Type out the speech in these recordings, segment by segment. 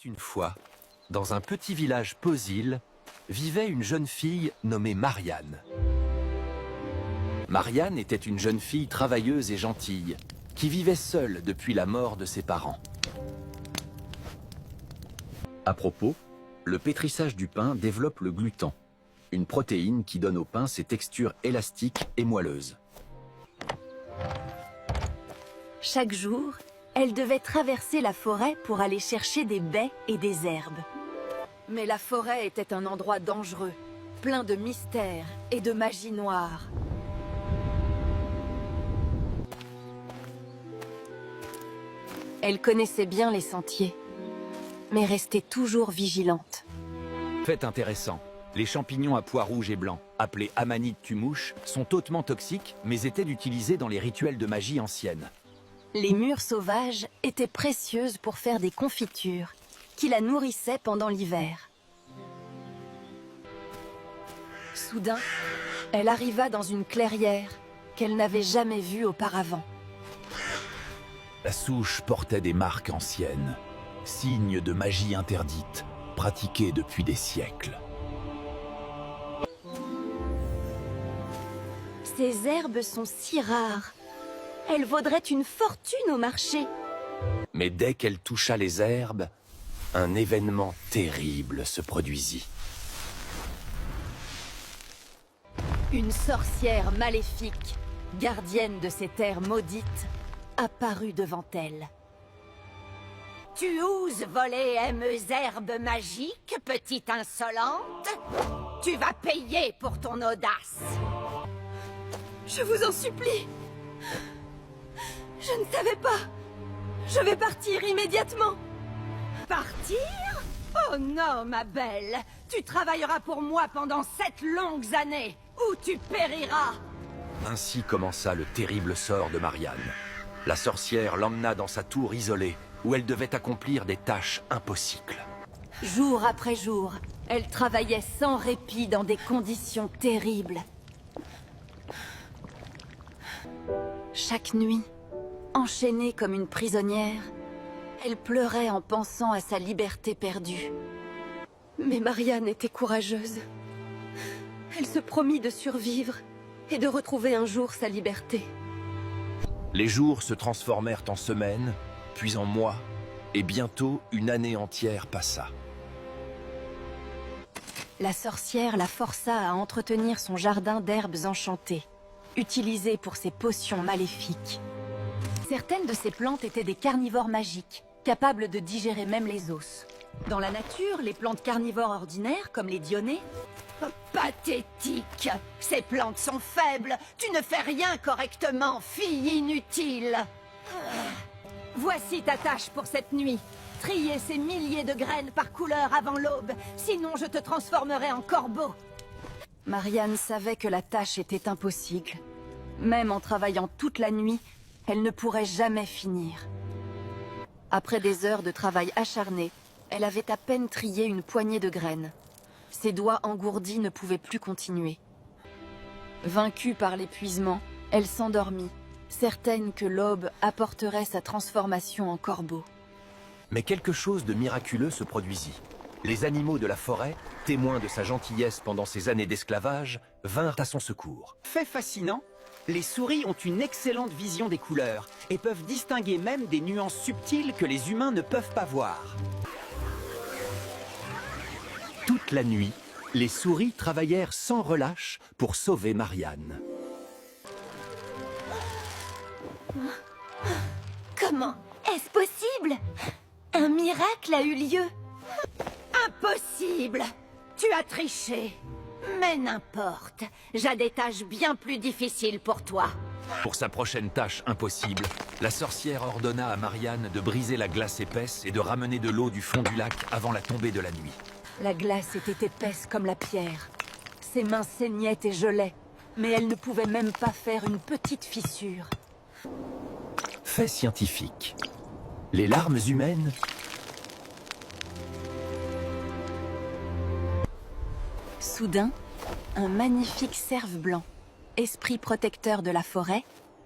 Une fois, dans un petit village Posil, vivait une jeune fille nommée Marianne. Marianne était une jeune fille travailleuse et gentille, qui vivait seule depuis la mort de ses parents. À propos, le pétrissage du pain développe le glutan, une protéine qui donne au pain ses textures élastiques et moelleuses. Chaque jour, elle devait traverser la forêt pour aller chercher des baies et des herbes. Mais la forêt était un endroit dangereux, plein de mystères et de magie noire. Elle connaissait bien les sentiers, mais restait toujours vigilante. Fait intéressant, les champignons à pois rouges et blancs, appelés amanites tumouches, sont hautement toxiques, mais étaient utilisés dans les rituels de magie ancienne. Les mûres sauvages étaient précieuses pour faire des confitures, qui la nourrissaient pendant l'hiver. Soudain, elle arriva dans une clairière qu'elle n'avait jamais vue auparavant. La souche portait des marques anciennes, signes de magie interdite, pratiquée depuis des siècles. Ces herbes sont si rares. Elles vaudraient une fortune au marché. Mais dès qu'elle toucha les herbes, un événement terrible se produisit. Une sorcière maléfique, gardienne de ces terres maudites, apparut devant elle. Tu oses voler aimeuse herbe magique, petite insolente? Tu vas payer pour ton audace. Je vous en supplie. Je ne savais pas. Je vais partir immédiatement. Partir? Oh non, ma belle. Tu travailleras pour moi pendant 7 longues années, ou tu périras. Ainsi commença le terrible sort de Marianne. La sorcière l'emmena dans sa tour isolée, où elle devait accomplir des tâches impossibles. Jour après jour, elle travaillait sans répit dans des conditions terribles. Chaque nuit, enchaînée comme une prisonnière, elle pleurait en pensant à sa liberté perdue. Mais Marianne était courageuse. Elle se promit de survivre et de retrouver un jour sa liberté. Les jours se transformèrent en semaines, puis en mois, et bientôt une année entière passa. La sorcière la força à entretenir son jardin d'herbes enchantées, utilisées pour ses potions maléfiques. Certaines de ces plantes étaient des carnivores magiques, capables de digérer même les os. Dans la nature, les plantes carnivores ordinaires, comme les dionnées... Pathétique. Ces plantes sont faibles. Tu ne fais rien correctement, fille inutile. Voici ta tâche pour cette nuit. Trier ces milliers de graines par couleur avant l'aube, sinon je te transformerai en corbeau. Marianne savait que la tâche était impossible. Même en travaillant toute la nuit, elle ne pourrait jamais finir. Après des heures de travail acharné, elle avait à peine trié une poignée de graines. Ses doigts engourdis ne pouvaient plus continuer. Vaincue par l'épuisement, elle s'endormit, certaine que l'aube apporterait sa transformation en corbeau. Mais quelque chose de miraculeux se produisit. Les animaux de la forêt, témoins de sa gentillesse pendant ses années d'esclavage, vinrent à son secours. Fait fascinant, les souris ont une excellente vision des couleurs et peuvent distinguer même des nuances subtiles que les humains ne peuvent pas voir. Toute la nuit, les souris travaillèrent sans relâche pour sauver Marianne. Comment est-ce possible? Un miracle a eu lieu. Impossible! Tu as triché. Mais n'importe, j'ai des tâches bien plus difficiles pour toi. Pour sa prochaine tâche impossible, la sorcière ordonna à Marianne de briser la glace épaisse et de ramener de l'eau du fond du lac avant la tombée de la nuit. La glace était épaisse comme la pierre. Ses mains saignaient et gelaient, mais elle ne pouvait même pas faire une petite fissure. Fait scientifique. Les larmes humaines... Soudain, un magnifique cerf blanc, esprit protecteur de la forêt,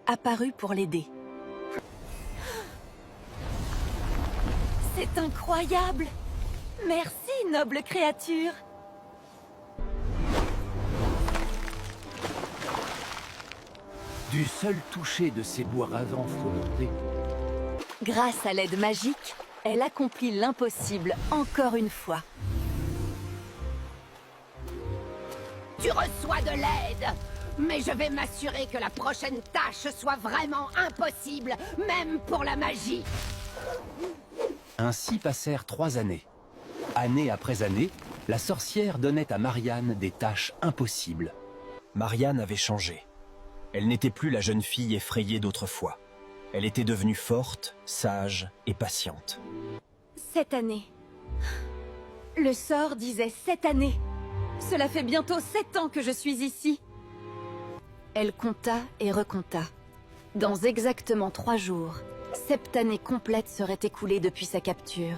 apparut pour l'aider. C'est incroyable! Merci, noble créature. Du seul toucher de ses bois ravants frottés, Grâce à l'aide magique, elle accomplit l'impossible encore une fois. Tu reçois de l'aide, mais je vais m'assurer que la prochaine tâche soit vraiment impossible, même pour la magie. ainsi passèrent 3 années. Année après année, la sorcière donnait à Marianne des tâches impossibles. Marianne avait changé. Elle n'était plus la jeune fille effrayée d'autrefois. Elle était devenue forte, sage et patiente. Cette année. Le sort disait 7 années. Cela fait bientôt 7 ans que je suis ici. Elle compta et recompta. Dans exactement 3 jours, 7 années complètes seraient écoulées depuis sa capture.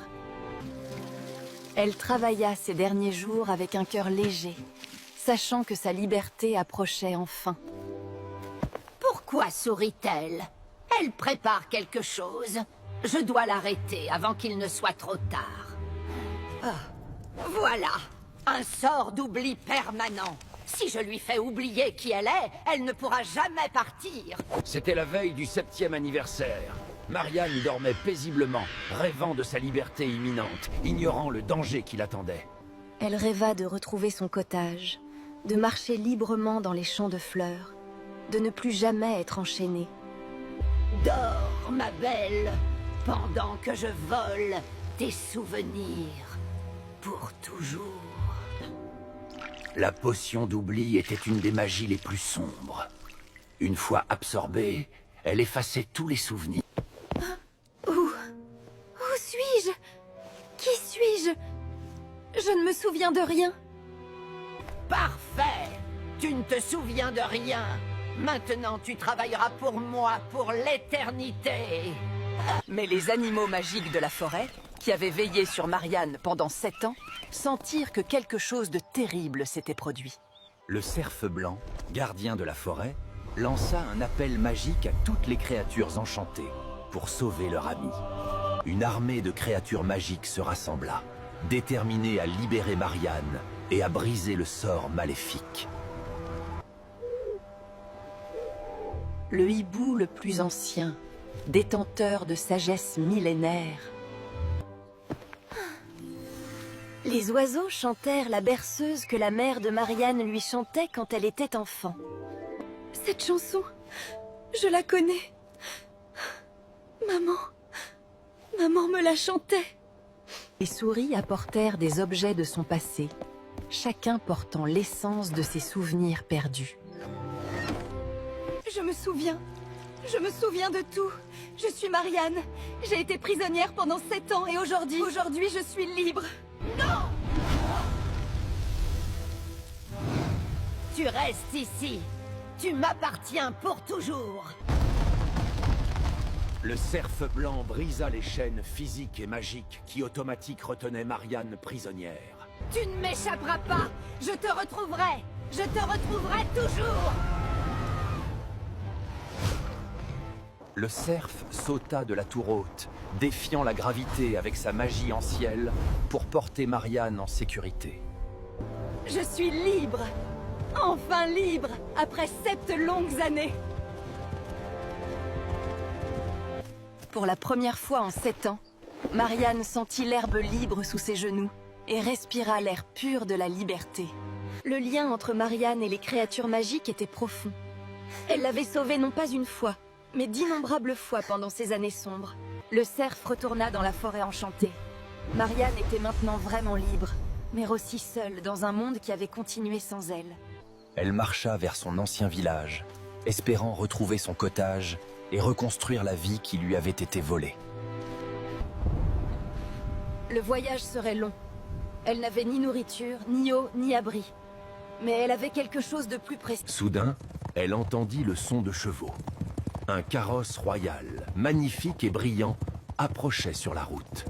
Elle travailla ces derniers jours avec un cœur léger, sachant que sa liberté approchait enfin. Pourquoi sourit-elle? Elle prépare quelque chose. Je dois l'arrêter avant qu'il ne soit trop tard. Ah, voilà, un sort d'oubli permanent. Si je lui fais oublier qui elle est, elle ne pourra jamais partir. C'était la veille du 7e anniversaire. Marianne dormait paisiblement, rêvant de sa liberté imminente, ignorant le danger qui l'attendait. Elle rêva de retrouver son cottage, de marcher librement dans les champs de fleurs, de ne plus jamais être enchaînée. Dors, ma belle, pendant que je vole tes souvenirs pour toujours. La potion d'oubli était une des magies les plus sombres. Une fois absorbée, elle effaçait tous les souvenirs. Où suis-je? Qui suis-je? Je ne me souviens de rien. Parfait! Tu ne te souviens de rien. Maintenant, tu travailleras pour moi pour l'éternité. Mais les animaux magiques de la forêt, qui avaient veillé sur Marianne pendant 7 ans, sentirent que quelque chose de terrible s'était produit. Le cerf blanc, gardien de la forêt, lança un appel magique à toutes les créatures enchantées pour sauver leur ami. Une armée de créatures magiques se rassembla, déterminée à libérer Marianne et à briser le sort maléfique. Le hibou le plus ancien, détenteur de sagesse millénaire. Les oiseaux chantèrent la berceuse que la mère de Marianne lui chantait quand elle était enfant. Cette chanson, je la connais. Maman me la chantait. Les souris apportèrent des objets de son passé, chacun portant l'essence de ses souvenirs perdus. Je me souviens de tout. Je suis Marianne. J'ai été prisonnière pendant 7 ans et aujourd'hui, je suis libre. Tu restes ici. Tu m'appartiens pour toujours. Le cerf blanc brisa les chaînes physiques et magiques qui automatiques retenaient Marianne prisonnière. Tu ne m'échapperas pas. Je te retrouverai. Je te retrouverai toujours. Le cerf sauta de la tour haute, défiant la gravité avec sa magie en ciel pour porter Marianne en sécurité. Je suis libre. Enfin libre, après 7 longues années. Pour la première fois en 7 ans, Marianne sentit l'herbe libre sous ses genoux et respira l'air pur de la liberté. Le lien entre Marianne et les créatures magiques était profond. Elle l'avait sauvée non pas une fois, mais d'innombrables fois pendant ces années sombres. Le cerf retourna dans la forêt enchantée. Marianne était maintenant vraiment libre, mais aussi seule dans un monde qui avait continué sans elle. Elle marcha vers son ancien village, espérant retrouver son cottage et reconstruire la vie qui lui avait été volée. Le voyage serait long. Elle n'avait ni nourriture, ni eau, ni abri. Mais elle avait quelque chose de plus précieux. Soudain, elle entendit le son de chevaux. Un carrosse royal, magnifique et brillant, approchait sur la route.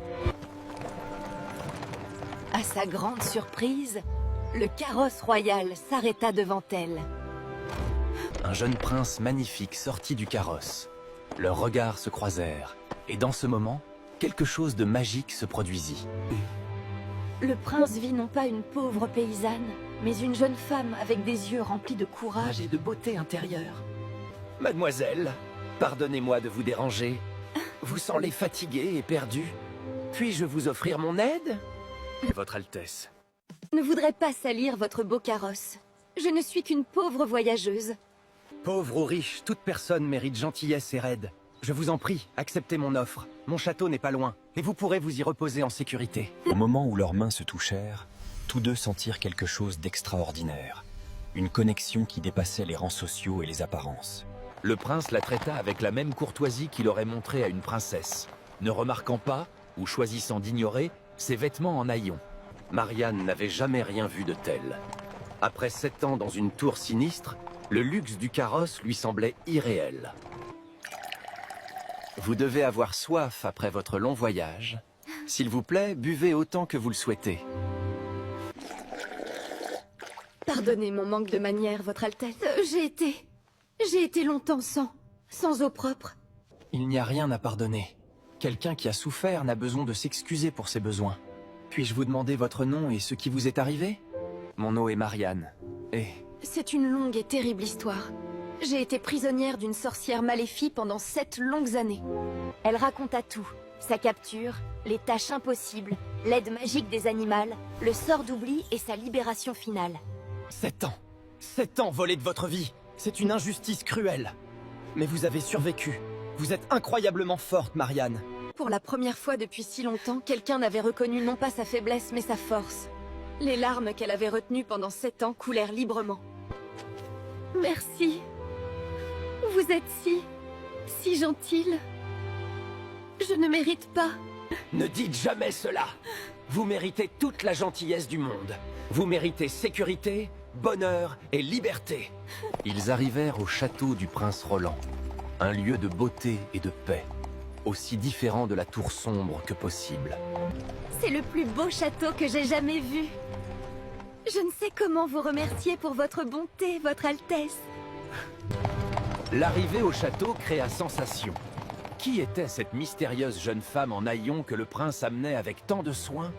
À sa grande surprise, le carrosse royal s'arrêta devant elle. Un jeune prince magnifique sortit du carrosse. Leurs regards se croisèrent, et dans ce moment, quelque chose de magique se produisit. Le prince vit non pas une pauvre paysanne, mais une jeune femme avec des yeux remplis de courage et de beauté intérieure. Mademoiselle, pardonnez-moi de vous déranger. Vous semblez fatiguée et perdue. Puis-je vous offrir mon aide? Votre Altesse. Je ne voudrais pas salir votre beau carrosse. Je ne suis qu'une pauvre voyageuse. Pauvre ou riche, toute personne mérite gentillesse et aide. Je vous en prie, acceptez mon offre. Mon château n'est pas loin, et vous pourrez vous y reposer en sécurité. Au moment où leurs mains se touchèrent, tous deux sentirent quelque chose d'extraordinaire. Une connexion qui dépassait les rangs sociaux et les apparences. Le prince la traita avec la même courtoisie qu'il aurait montrée à une princesse, ne remarquant pas, ou choisissant d'ignorer, ses vêtements en haillons. Marianne n'avait jamais rien vu de tel. Après 7 ans dans une tour sinistre, le luxe du carrosse lui semblait irréel. Vous devez avoir soif après votre long voyage. S'il vous plaît, buvez autant que vous le souhaitez. Pardonnez mon manque de manière, votre Altesse. J'ai été longtemps sans eau propre. Il n'y a rien à pardonner. Quelqu'un qui a souffert n'a besoin de s'excuser pour ses besoins. Puis-je vous demander votre nom et ce qui vous est arrivé? Mon nom est Marianne. Et... C'est une longue et terrible histoire. J'ai été prisonnière d'une sorcière maléfique pendant 7 longues années. Elle raconta tout. Sa capture, les tâches impossibles, l'aide magique des animaux, le sort d'oubli et sa libération finale. 7 ans 7 ans volés de votre vie. C'est une injustice cruelle. Mais vous avez survécu. Vous êtes incroyablement forte, Marianne. Pour la première fois depuis si longtemps, quelqu'un n'avait reconnu non pas sa faiblesse, mais sa force. Les larmes qu'elle avait retenues pendant 7 ans coulèrent librement. Merci. Vous êtes si gentille. Je ne mérite pas. Ne dites jamais cela. Vous méritez toute la gentillesse du monde. Vous méritez sécurité, bonheur et liberté. Ils arrivèrent au château du prince Roland, un lieu de beauté et de paix, aussi différent de la tour sombre que possible. C'est le plus beau château que j'ai jamais vu. Je ne sais comment vous remercier pour votre bonté, votre Altesse. L'arrivée au château créa sensation. Qui était cette mystérieuse jeune femme en haillons que le prince amenait avec tant de soin?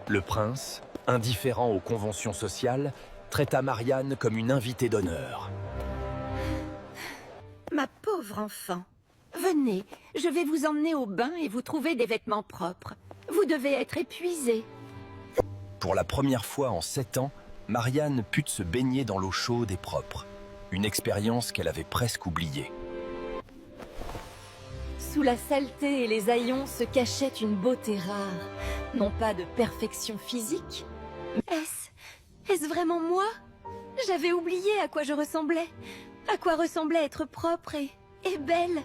Le prince, indifférent aux conventions sociales, traita Marianne comme une invitée d'honneur. Ma pauvre enfant, venez, je vais vous emmener au bain et vous trouver des vêtements propres. Vous devez être épuisée. Pour la première fois en 7 ans, Marianne put se baigner dans l'eau chaude et propre. Une expérience qu'elle avait presque oubliée. Sous la saleté et les haillons se cachait une beauté rare. Non pas de perfection physique. Est-ce vraiment moi? J'avais oublié à quoi je ressemblais. À quoi ressemblait être propre et belle.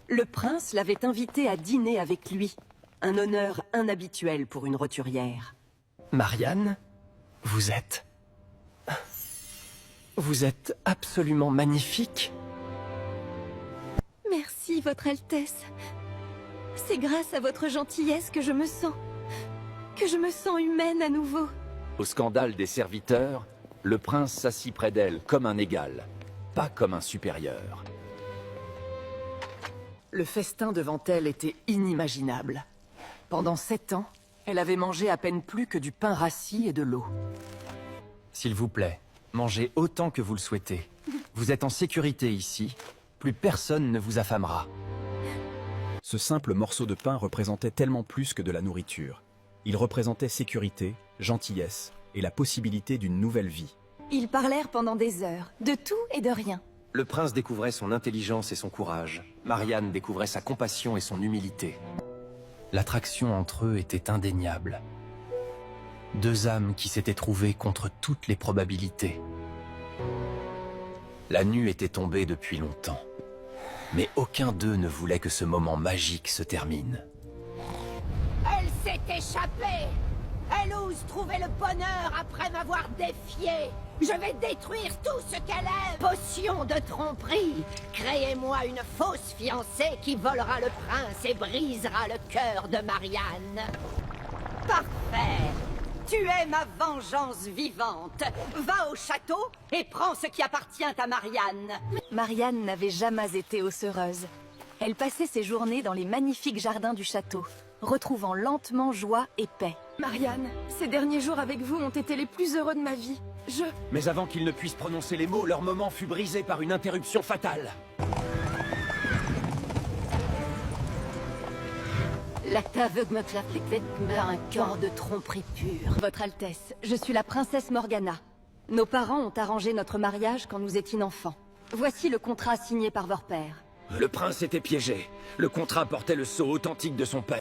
Le prince l'avait invitée à dîner avec lui. Un honneur inhabituel pour une roturière. Marianne, vous êtes absolument magnifique. Merci, votre Altesse. C'est grâce à votre gentillesse que je me sens humaine à nouveau. Au scandale des serviteurs, le prince s'assit près d'elle comme un égal, pas comme un supérieur. Le festin devant elle était inimaginable. Pendant 7 ans, elle avait mangé à peine plus que du pain rassis et de l'eau. S'il vous plaît, mangez autant que vous le souhaitez. Vous êtes en sécurité ici. Plus personne ne vous affamera. Ce simple morceau de pain représentait tellement plus que de la nourriture. Il représentait sécurité, gentillesse et la possibilité d'une nouvelle vie. Ils parlèrent pendant des heures, de tout et de rien. Le prince découvrait son intelligence et son courage. Marianne découvrait sa compassion et son humilité. L'attraction entre eux était indéniable. 2 âmes qui s'étaient trouvées contre toutes les probabilités. La nuit était tombée depuis longtemps, mais aucun d'eux ne voulait que ce moment magique se termine. Elle s'est échappée. Elle ose trouver le bonheur après m'avoir défié. Je vais détruire tout ce qu'elle aime. Potion de tromperie. Créez-moi une fausse fiancée qui volera le prince et brisera le cœur de Marianne. Parfait. Tu es ma vengeance vivante. Va au château et prends ce qui appartient à Marianne. Marianne n'avait jamais été ossereuse. Elle passait ses journées dans les magnifiques jardins du château, retrouvant lentement joie et paix. Marianne, ces derniers jours avec vous ont été les plus heureux de ma vie. Mais avant qu'ils ne puissent prononcer les mots, leur moment fut brisé par une interruption fatale. La t'aveugle me claque les têtes, un corps de tromperie pure. Votre Altesse, je suis la princesse Morgana. Nos parents ont arrangé notre mariage quand nous étions enfants. Voici le contrat signé par votre père. Le prince était piégé. Le contrat portait le sceau authentique de son père.